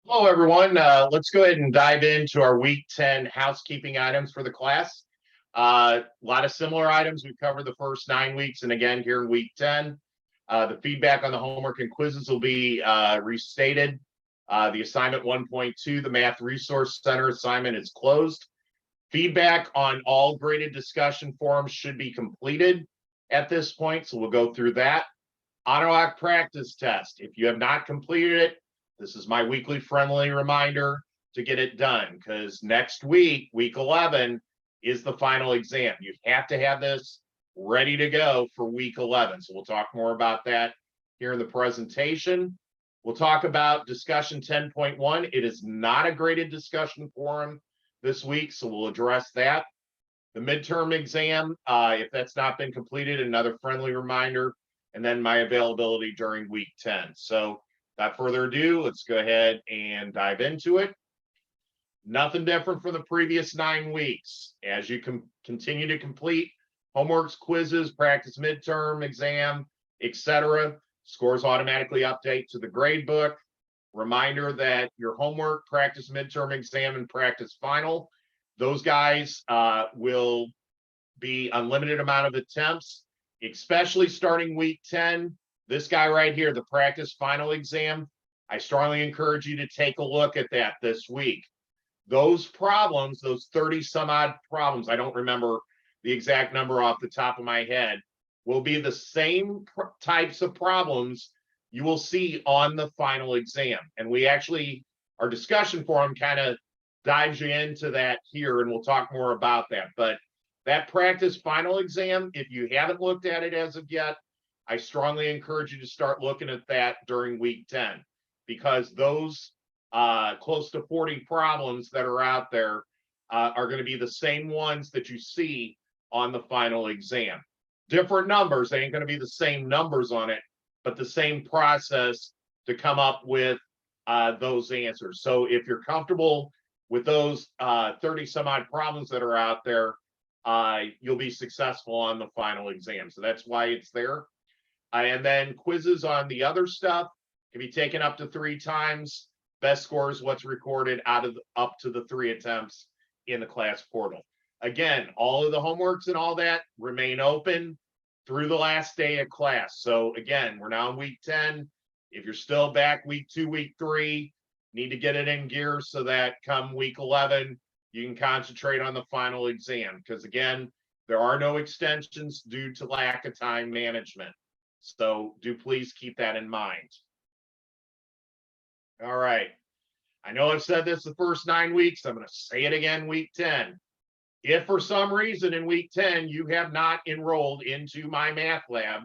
Hello, everyone. Let's go ahead and dive into our Week 10 housekeeping items for the class. A lot of similar items. We've covered the first 9 weeks, and again, here in Week 10, the feedback on the homework and quizzes will be restated. The assignment 1.2, the Math Resource Center assignment is closed. Feedback on all graded discussion forums should be completed at this point, so we'll go through that. Honor practice test. If you have not completed it, this is my weekly friendly reminder to get it done, because next week, week 11, is the final exam. You have to have this ready to go for week 11. So we'll talk more about that here in the presentation. We'll talk about discussion 10.1. It is not a graded discussion forum this week, so we'll address that. The midterm exam, if that's not been completed, another friendly reminder, and then my availability during week 10. So without further ado, let's go ahead and dive into it. Nothing different from the previous 9 weeks. As you continue to complete homeworks, quizzes, practice midterm exam, etc., scores automatically update to the grade book. Reminder that your homework, practice midterm exam, and practice final, those guys will be unlimited amount of attempts, especially starting week 10. This guy right here, the practice final exam, I strongly encourage you to take a look at that this week. Those problems, those 30 some odd problems, I don't remember the exact number off the top of my head, will be the same types of problems you will see on the final exam. And we actually, our discussion forum kind of dives you into that here, and we'll talk more about that. But that practice final exam, if you haven't looked at it as of yet, I strongly encourage you to start looking at that during week 10, because those close to 40 problems that are out there are going to be the same ones that you see on the final exam. Different numbers, they ain't going to be the same numbers on it, but the same process to come up with those answers. So if you're comfortable with those 30 some odd problems that are out there, you'll be successful on the final exam. So that's why it's there. And then quizzes on the other stuff can be taken up to 3 times. Best score is what's recorded out of up to the 3 attempts in the class portal. Again, all of the homeworks and all that remain open through the last day of class. So again, we're now in week 10. If you're still back week 2, week 3, need to get it in gear so that come week 11, you can concentrate on the final exam. Because again, there are no extensions due to lack of time management. So do please keep that in mind. All right. I know I've said this the first 9 weeks. I'm going to say it again week 10. If for some reason in week 10 you have not enrolled into MyMathLab,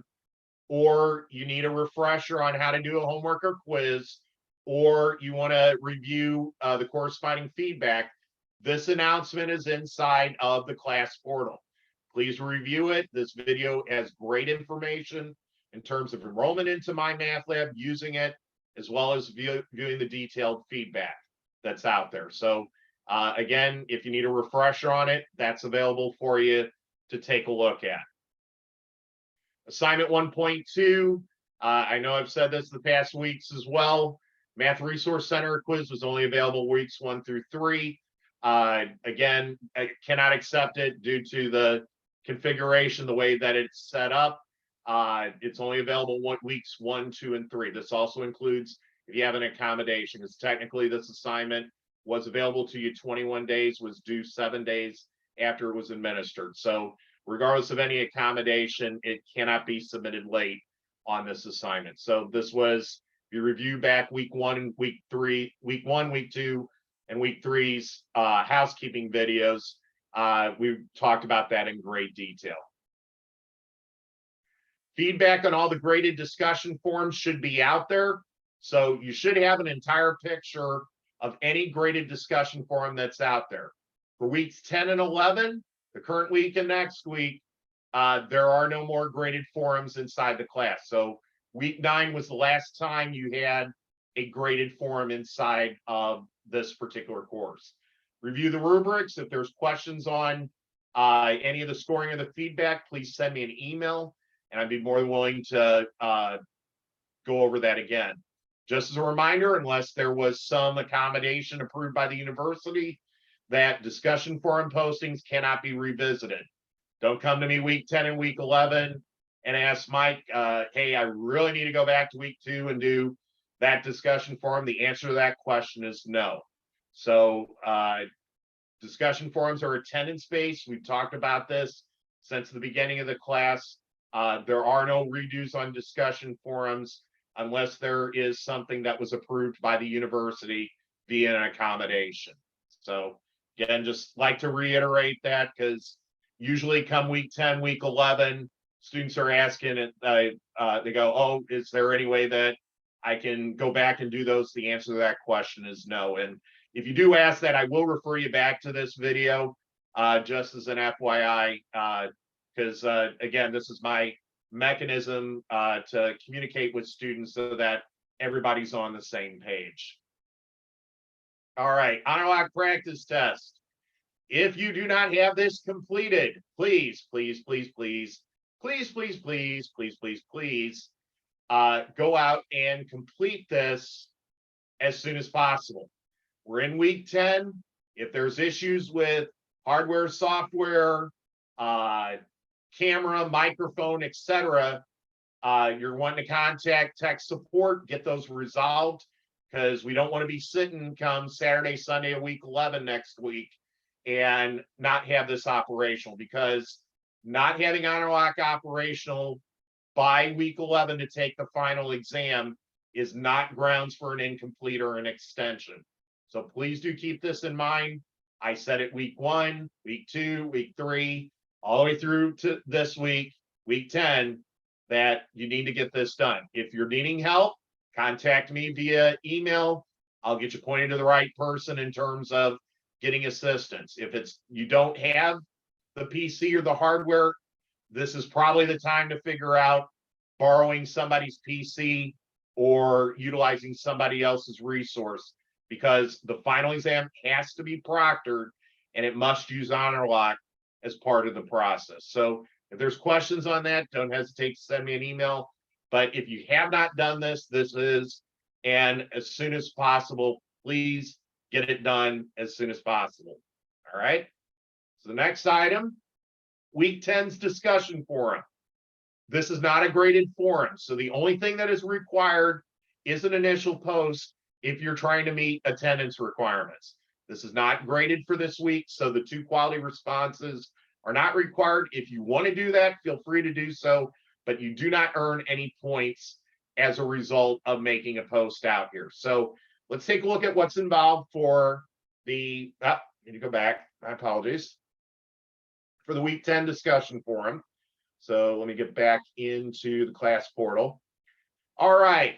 or you need a refresher on how to do a homework or quiz, or you want to review the corresponding feedback, this announcement is inside of the class portal. Please review it. This video has great information in terms of enrollment into MyMathLab, using it, as well as viewing the detailed feedback that's out there. So again, if you need a refresher on it, that's available for you to take a look at. Assignment 1.2, I know I've said this the past weeks as well. Math Resource Center quiz was only available weeks 1 through 3. Again, I cannot accept it due to the configuration, the way that it's set up. It's only available weeks 1, 2, and 3. This also includes if you have an accommodation, because technically this assignment was available to you 21 days, was due 7 days after it was administered. So regardless of any accommodation, it cannot be submitted late on this assignment. So this was, if you review back week 1 and week 3, week 1, week 2, and week 3's housekeeping videos, we talked about that in great detail. Feedback on all the graded discussion forums should be out there. So you should have an entire picture of any graded discussion forum that's out there. For weeks 10 and 11, the current week and next week, there are no more graded forums inside the class. So week 9 was the last time you had a graded forum inside of this particular course. Review the rubrics. If there's questions on any of the scoring or the feedback, please send me an email, and I'd be more than willing to go over that again. Just as a reminder, unless there was some accommodation approved by the university, that discussion forum postings cannot be revisited. Don't come to me week 10 and week 11 and ask Mike, hey, I really need to go back to week 2 and do that discussion forum. The answer to that question is no. So discussion forums are attendance-based. We've talked about this since the beginning of the class. There are no redos on discussion forums unless there is something that was approved by the university via an accommodation. So again, just like to reiterate that, because usually come week 10, week 11, students are asking it, they go, oh, is there any way that I can go back and do those? The answer to that question is no. And if you do ask that, I will refer you back to this video, just as an FYI, because again, this is my mechanism to communicate with students so that everybody's on the same page. All right, honor lock practice test. If you do not have this completed, please, please, please, please, please, please, please, please, please, please, go out and complete this as soon as possible. We're in week 10. If there's issues with hardware, software, camera, microphone, etc., you're wanting to contact tech support, get those resolved, because we don't want to be sitting come Saturday, Sunday of week 11 next week and not have this operational, because not having honor lock operational by week 11 to take the final exam is not grounds for an incomplete or an extension. So please do keep this in mind. I said it week 1, week 2, week 3, all the way through to this week, week 10, that you need to get this done. If you're needing help, contact me via email. I'll get you pointed to the right person in terms of getting assistance. If it's you don't have the PC or the hardware, this is probably the time to figure out borrowing somebody's PC or utilizing somebody else's resource, because the final exam has to be proctored and it must use honor lock as part of the process. So if there's questions on that, don't hesitate to send me an email. But if you have not done this, and as soon as possible, please get it done as soon as possible. All right. So the next item, week 10's discussion forum. This is not a graded forum. So the only thing that is required is an initial post if you're trying to meet attendance requirements. This is not graded for this week, so the 2 quality responses are not required. If you want to do that, feel free to do so, but you do not earn any points as a result of making a post out here. So let's take a look at what's involved for the, need to go back, my apologies, for the week 10 discussion forum. So let me get back into the class portal. All right,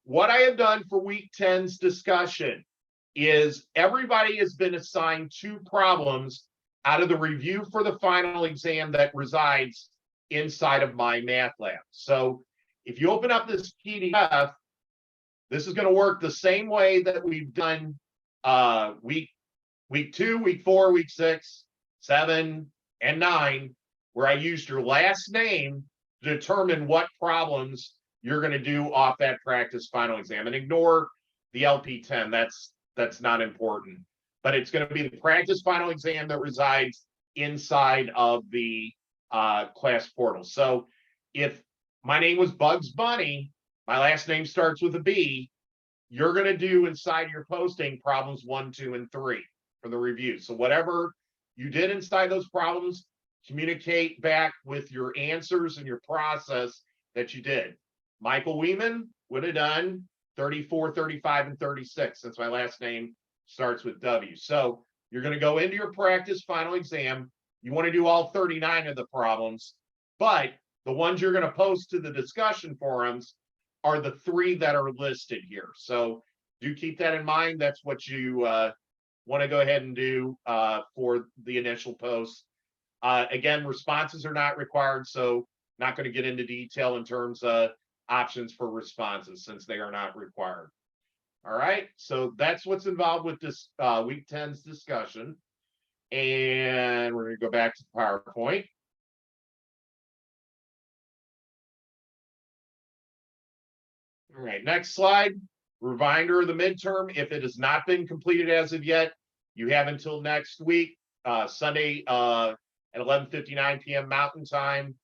what I have done for week 10's discussion is everybody has been assigned 2 problems out of the review for the final exam that resides inside of MyMathLab. So if you open up this PDF, this is going to work the same way that we've done week 2, week 4, week 6, 7, and 9, where I used your last name to determine what problems you're going to do off that practice final exam. And ignore the LP10, that's not important. But it's going to be the practice final exam that resides inside of the class portal. So if my name was Bugs Bunny, my last name starts with a B, you're going to do inside your posting problems 1, 2, and 3 for the review. So whatever you did inside those problems, communicate back with your answers and your process that you did. Michael Weeman would have done 34, 35, and 36, since my last name starts with W. So you're going to go into your practice final exam. You want to do all 39 of the problems, but the ones you're going to post to the discussion forums are the 3 that are listed here. So do keep that in mind. That's what you want to go ahead and do for the initial post. Again, responses are not required, so not going to get into detail in terms of options for responses since they are not required. All right, so that's what's involved with this week 10's discussion. And we're going to go back to the PowerPoint. All right, next slide. Reminder of the midterm, if it has not been completed as of yet, you have until next week, Sunday at 11:59 p.m. Mountain Time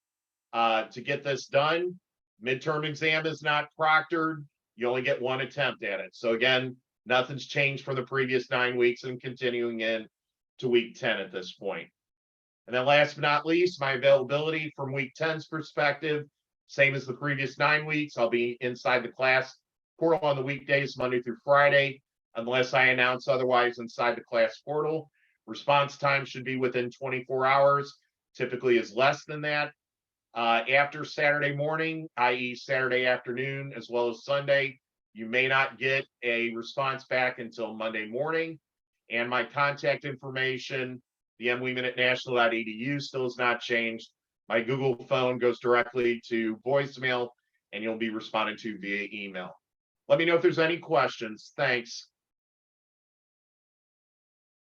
to get this done. Midterm exam is not proctored. You only get one attempt at it. So again, nothing's changed from the previous 9 weeks and continuing in to week 10 at this point. And then last but not least, my availability from week 10's perspective, same as the previous 9 weeks. I'll be inside the class portal on the weekdays, Monday through Friday, unless I announce otherwise inside the class portal. Response time should be within 24 hours, typically is less than that. After Saturday morning, i.e. Saturday afternoon, as well as Sunday, you may not get a response back until Monday morning. And my contact information, the MWeMinuteNational.edu still has not changed. My Google phone goes directly to voicemail, and you'll be responded to via email. Let me know if there's any questions. Thanks.